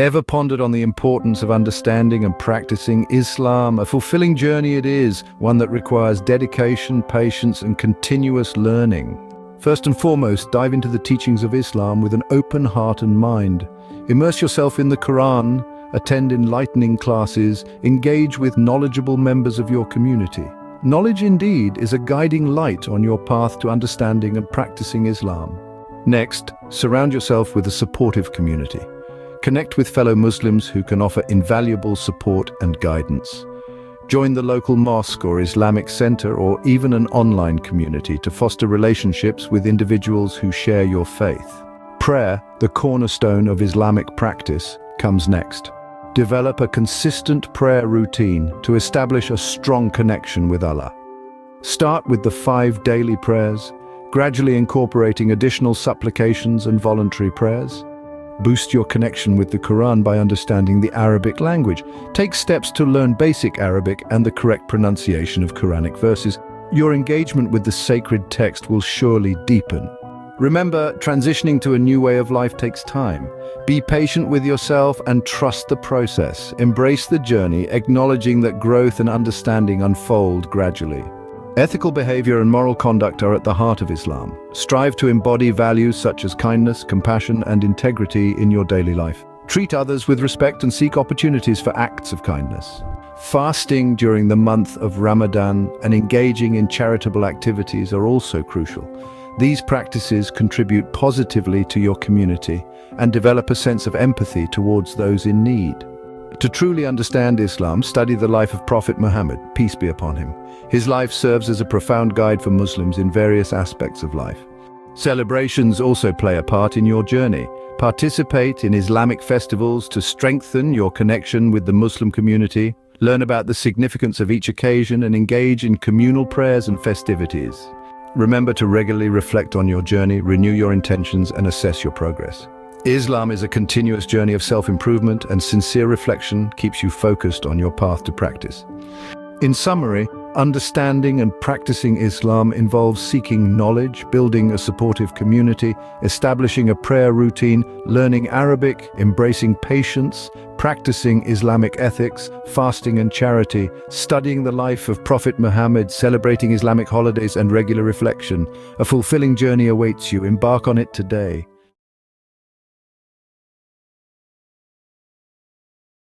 Ever pondered on the importance of understanding and practicing Islam? A fulfilling journey it is, one that requires dedication, patience, and continuous learning. First and foremost, dive into the teachings of Islam with an open heart and mind. Immerse yourself in the Quran, attend enlightening classes, engage with knowledgeable members of your community. Knowledge indeed is a guiding light on your path to understanding and practicing Islam. Next, surround yourself with a supportive community. Connect with fellow Muslims who can offer invaluable support and guidance. Join the local mosque or Islamic center or even an online community to foster relationships with individuals who share your faith. Prayer, the cornerstone of Islamic practice, comes next. Develop a consistent prayer routine to establish a strong connection with Allah. Start with the 5 daily prayers, gradually incorporating additional supplications and voluntary prayers. Boost your connection with the Quran by understanding the Arabic language. Take steps to learn basic Arabic and the correct pronunciation of Quranic verses. Your engagement with the sacred text will surely deepen. Remember, transitioning to a new way of life takes time. Be patient with yourself and trust the process. Embrace the journey, acknowledging that growth and understanding unfold gradually. Ethical behavior and moral conduct are at the heart of Islam. Strive to embody values such as kindness, compassion, and integrity in your daily life. Treat others with respect and seek opportunities for acts of kindness. Fasting during the month of Ramadan and engaging in charitable activities are also crucial. These practices contribute positively to your community and develop a sense of empathy towards those in need. To truly understand Islam, study the life of Prophet Muhammad, peace be upon him. His life serves as a profound guide for Muslims in various aspects of life. Celebrations also play a part in your journey. Participate in Islamic festivals to strengthen your connection with the Muslim community. Learn about the significance of each occasion and engage in communal prayers and festivities. Remember to regularly reflect on your journey, renew your intentions, and assess your progress. Islam is a continuous journey of self-improvement, and sincere reflection keeps you focused on your path to practice. In summary, understanding and practicing Islam involves seeking knowledge, building a supportive community, establishing a prayer routine, learning Arabic, embracing patience, practicing Islamic ethics, fasting and charity, studying the life of Prophet Muhammad, celebrating Islamic holidays, and regular reflection. A fulfilling journey awaits you. Embark on it today.